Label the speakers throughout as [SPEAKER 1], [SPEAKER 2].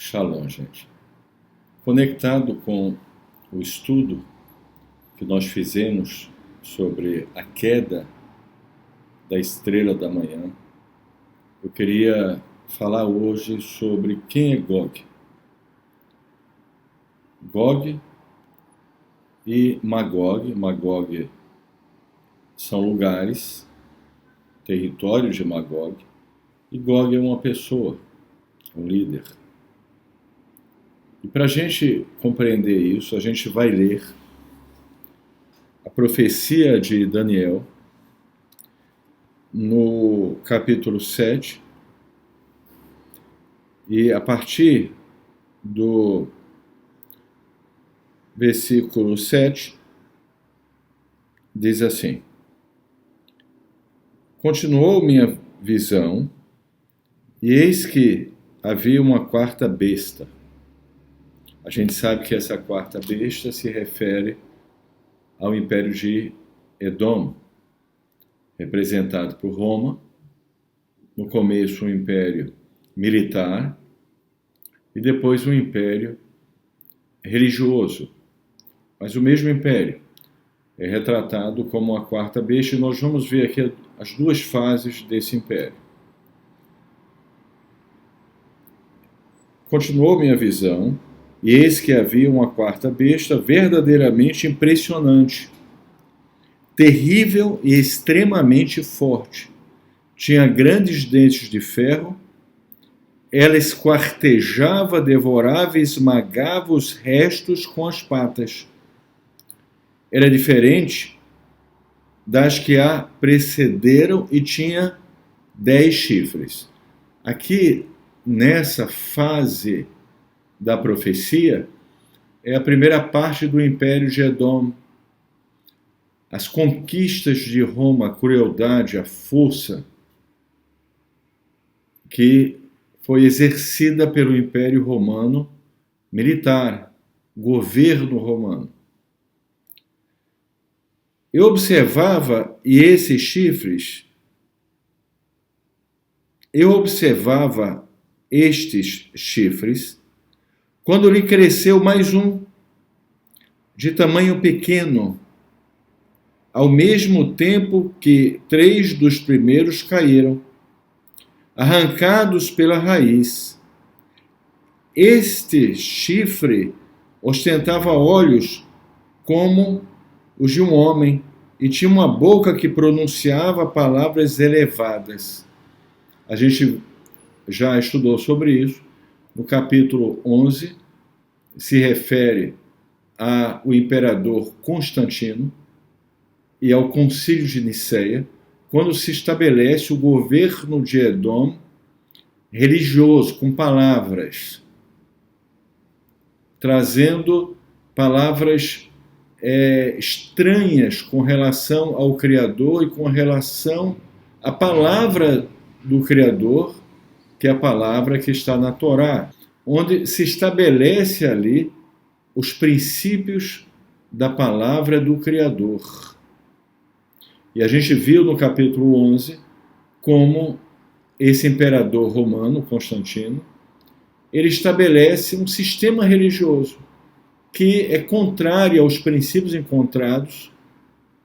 [SPEAKER 1] Shalom, gente. Conectado com o estudo que nós fizemos sobre a queda da estrela da manhã, eu queria falar hoje sobre quem é Gog. Gog e Magog. Magog são lugares, território de Magog, e Gog é uma pessoa, um líder. E para a gente compreender isso, a gente vai ler a profecia de Daniel, no capítulo 7, e a partir do versículo 7, diz assim: Continuou minha visão, e eis que havia uma quarta besta. A gente sabe que essa quarta besta se refere ao Império de Edom, representado por Roma, no começo um império militar e depois um império religioso. Mas o mesmo império é retratado como a quarta besta, e nós vamos ver aqui as duas fases desse império. Continuou minha visão, e eis que havia uma quarta besta verdadeiramente impressionante, terrível e extremamente forte. Tinha grandes dentes de ferro, ela esquartejava, devorava e esmagava os restos com as patas. Era diferente das que a precederam e tinha 10 chifres. Aqui, nessa fase da profecia, é a primeira parte do Império de Edom. As conquistas de Roma, a crueldade, a força que foi exercida pelo Império Romano militar, governo romano. Eu observava estes chifres, quando lhe cresceu mais um, de tamanho pequeno, ao mesmo tempo que 3 dos primeiros caíram, arrancados pela raiz. Este chifre ostentava olhos como os de um homem, e tinha uma boca que pronunciava palavras elevadas. A gente já estudou sobre isso. No capítulo 11, se refere ao imperador Constantino e ao concílio de Niceia, quando se estabelece o governo de Edom religioso, com palavras, trazendo palavras estranhas com relação ao Criador e com relação à palavra do Criador, que é a palavra que está na Torá, onde se estabelece ali os princípios da palavra do Criador. E a gente viu no capítulo 11 como esse imperador romano, Constantino, ele estabelece um sistema religioso que é contrário aos princípios encontrados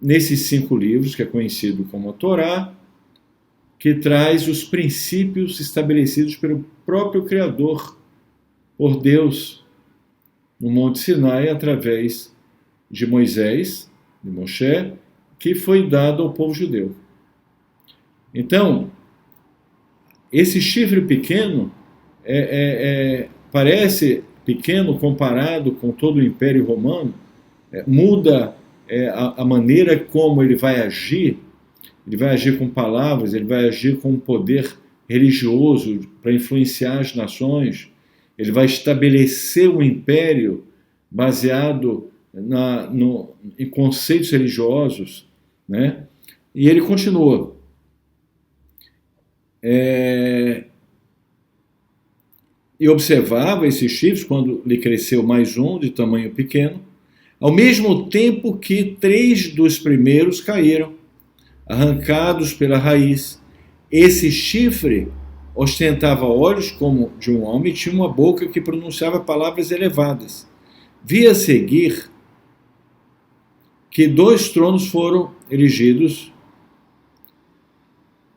[SPEAKER 1] nesses 5 livros, que é conhecido como a Torá, que traz os princípios estabelecidos pelo próprio Criador, por Deus, no Monte Sinai, através de Moisés, de Moshe, que foi dado ao povo judeu. Então, esse chifre pequeno parece pequeno comparado com todo o Império Romano, muda a maneira como ele vai agir com palavras, ele vai agir com um poder religioso para influenciar as nações, ele vai estabelecer um império baseado em conceitos religiosos, né? E ele continua. E observava esses chifres quando lhe cresceu mais um, de tamanho pequeno, ao mesmo tempo que 3 dos primeiros caíram, arrancados pela raiz. Esse chifre ostentava olhos como de um homem e tinha uma boca que pronunciava palavras elevadas. Vi a seguir que 2 tronos foram erigidos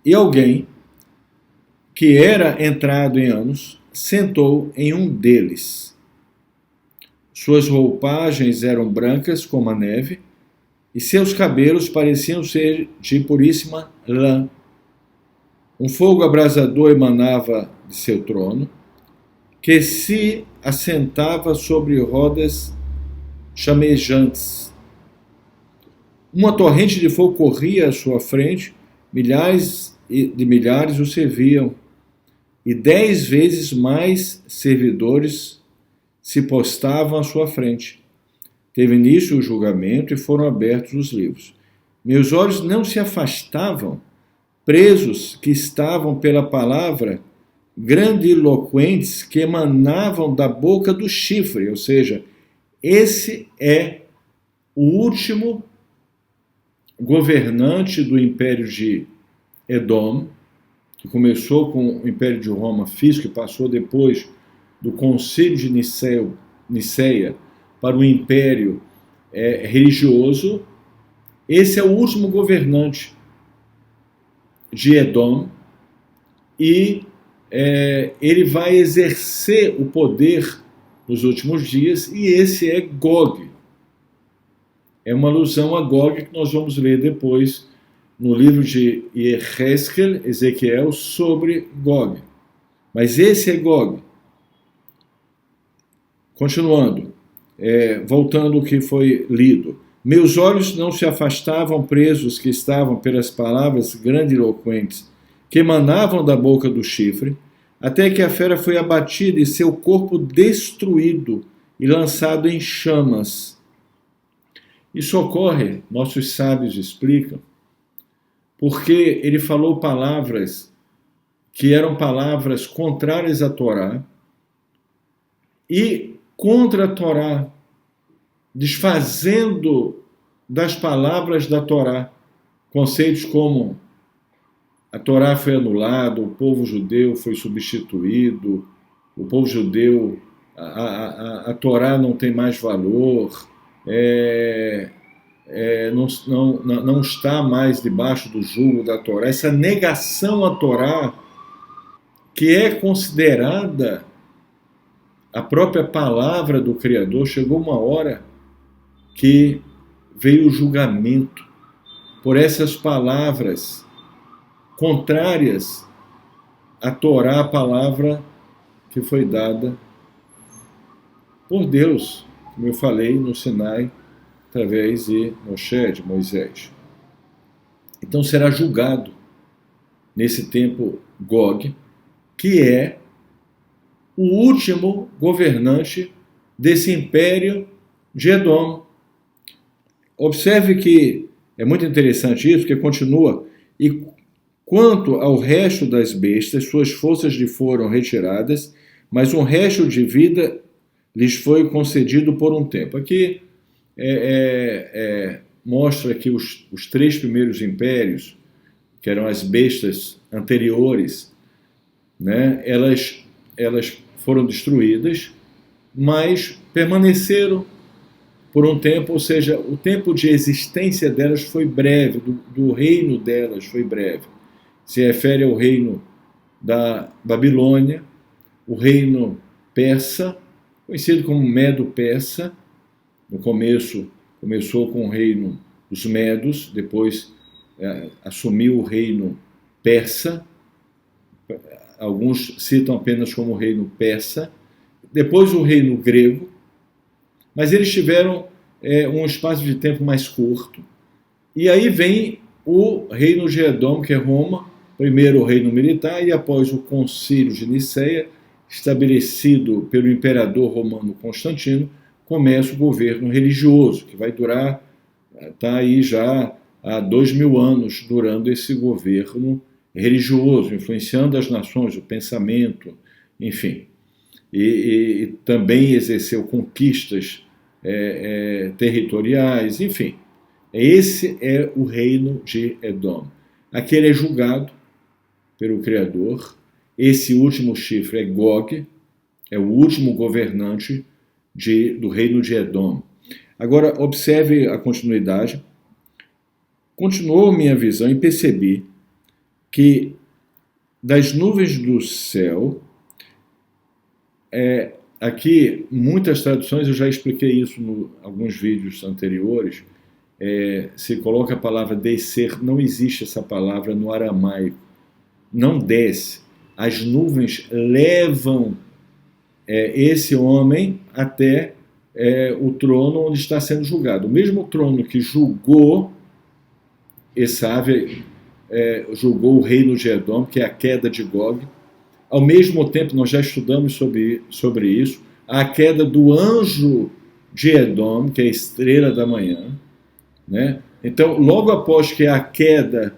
[SPEAKER 1] e alguém que era entrado em anos sentou em um deles. Suas roupagens eram brancas como a neve e seus cabelos pareciam ser de puríssima lã. Um fogo abrasador emanava de seu trono, que se assentava sobre rodas chamejantes. Uma torrente de fogo corria à sua frente, milhares de milhares o serviam, e 10 vezes mais servidores se postavam à sua frente. Teve início o julgamento e foram abertos os livros. Meus olhos não se afastavam, presos que estavam pela palavra grandiloquentes que emanavam da boca do chifre, ou seja, esse é o último governante do Império de Edom, que começou com o Império de Roma físico e passou depois do Concílio de Niceia para o Império religioso. Esse é o último governante de Edom e ele vai exercer o poder nos últimos dias, e esse é Gog. É uma alusão a Gog que nós vamos ler depois no livro de Ezequiel, sobre Gog. Mas esse é Gog. Continuando, voltando ao que foi lido. Meus olhos não se afastavam, presos que estavam pelas palavras grandiloquentes que emanavam da boca do chifre, até que a fera foi abatida e seu corpo destruído e lançado em chamas. Isso ocorre, nossos sábios explicam, porque ele falou palavras que eram palavras contrárias à Torá e contra a Torá, desfazendo das palavras da Torá conceitos como a Torá foi anulada, o povo judeu foi substituído, o povo judeu, a Torá não tem mais valor, não está mais debaixo do jugo da Torá. Essa negação à Torá, que é considerada a própria palavra do Criador, chegou uma hora que veio o julgamento por essas palavras contrárias à Torá, a palavra que foi dada por Deus, como eu falei, no Sinai, através de Moshe, de Moisés. Então será julgado nesse tempo Gog, que é o último governante desse império de Edom. Observe que é muito interessante isso, porque continua: e quanto ao resto das bestas, suas forças lhe foram retiradas, mas um resto de vida lhes foi concedido por um tempo. Aqui mostra que os 3 primeiros impérios, que eram as bestas anteriores, né, elas foram destruídas, mas permaneceram por um tempo, ou seja, o tempo de existência delas foi breve, do reino delas foi breve. Se refere ao reino da Babilônia, o reino persa, conhecido como Medo-Persa. No começo, começou com o reino dos Medos, depois assumiu o reino persa. Alguns citam apenas como reino persa. Depois o reino grego, mas eles tiveram um espaço de tempo mais curto. E aí vem o reino de Edom, que é Roma, primeiro o reino militar, e após o concílio de Niceia, estabelecido pelo imperador romano Constantino, começa o governo religioso, que vai durar, está aí já há 2000 anos, durando esse governo religioso, influenciando as nações, o pensamento, enfim. E também exerceu conquistas territoriais, enfim. Esse é o reino de Edom. Aqui ele é julgado pelo Criador, Esse último chifre é Gog, é o último governante do reino de Edom. Agora, observe a continuidade. Continuou minha visão e percebi que das nuvens do céu, aqui, muitas traduções, eu já expliquei isso em alguns vídeos anteriores, se coloca a palavra descer, não existe essa palavra no aramaico, não desce. As nuvens levam esse homem até o trono onde está sendo julgado. O mesmo trono que julgou Esav, julgou o reino de Edom, que é a queda de Gog. Ao mesmo tempo, nós já estudamos sobre isso, a queda do anjo de Edom, que é a estrela da manhã. Né? Então, logo após que a queda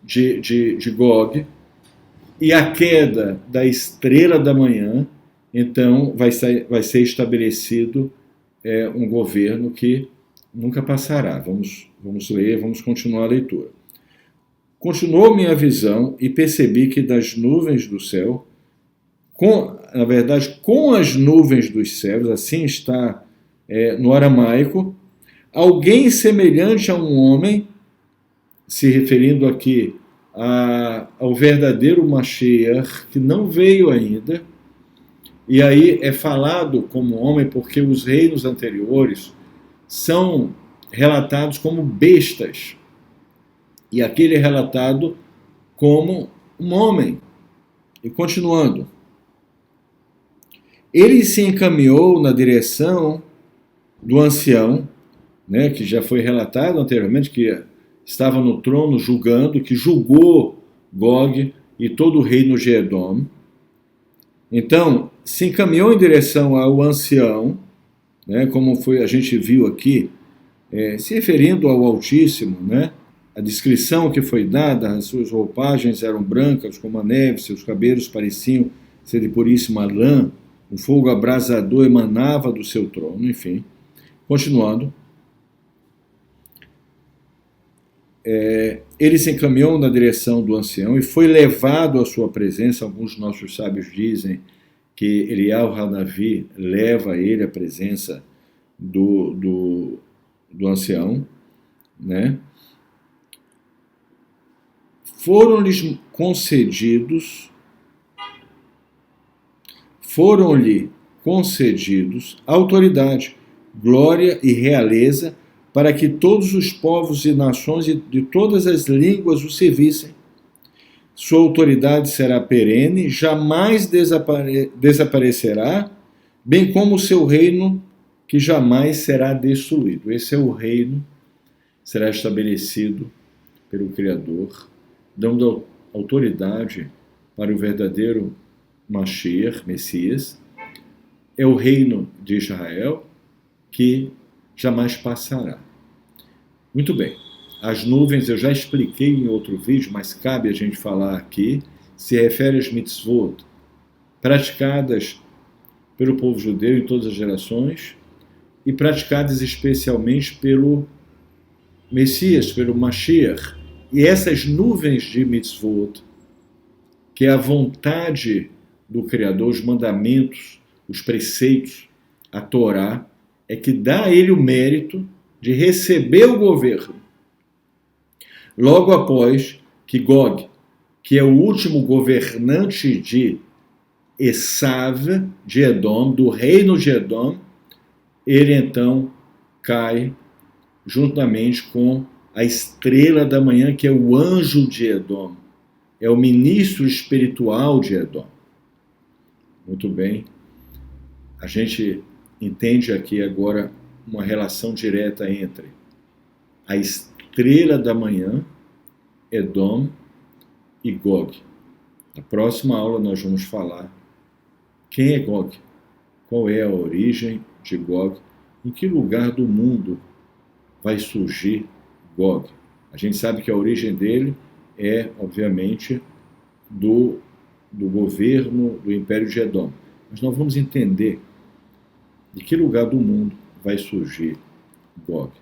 [SPEAKER 1] de Gog e a queda da estrela da manhã, então vai ser estabelecido um governo que nunca passará. Vamos ler, vamos continuar a leitura. Continuou minha visão e percebi que das nuvens do céu, na verdade, com as nuvens dos céus, assim está no aramaico, alguém semelhante a um homem, se referindo aqui ao verdadeiro Mashiach, que não veio ainda, e aí é falado como homem porque os reinos anteriores são relatados como bestas, e aqui ele é relatado como um homem. E continuando, ele se encaminhou na direção do ancião, né, que já foi relatado anteriormente, que estava no trono julgando, que julgou Gog e todo o reino de Edom. Então, se encaminhou em direção ao ancião, né, como a gente viu aqui, se referindo ao Altíssimo, né, a descrição que foi dada, as suas roupagens eram brancas como a neve, seus cabelos pareciam ser de puríssima lã, um fogo abrasador emanava do seu trono, enfim. Continuando, ele se encaminhou na direção do ancião e foi levado à sua presença. Alguns nossos sábios dizem que Eliyahu Hanavi leva ele à presença do ancião, né? Foram-lhe concedidos autoridade, glória e realeza, para que todos os povos e nações de todas as línguas o servissem. Sua autoridade será perene, jamais desaparecerá, bem como o seu reino, que jamais será destruído. Esse é o reino, será estabelecido pelo Criador, dando autoridade para o verdadeiro Mashiach, Messias. É o reino de Israel que jamais passará. Muito bem. As nuvens eu já expliquei em outro vídeo, mas cabe a gente falar aqui, se refere às mitzvot praticadas pelo povo judeu em todas as gerações e praticadas especialmente pelo Messias, pelo Mashiach. E essas nuvens de mitzvot, que é a vontade do Criador, os mandamentos, os preceitos, a Torá, é que dá a ele o mérito de receber o governo. Logo após que Gog, que é o último governante de Esav, de Edom, do reino de Edom, ele então cai juntamente com a estrela da manhã, que é o anjo de Edom, é o ministro espiritual de Edom. Muito bem. A gente entende aqui agora uma relação direta entre a estrela da manhã, Edom e Gog. Na próxima aula nós vamos falar quem é Gog, qual é a origem de Gog, em que lugar do mundo vai surgir Gog. A gente sabe que a origem dele é, obviamente, do governo do Império de Edom. Mas nós vamos entender de que lugar do mundo vai surgir Gog.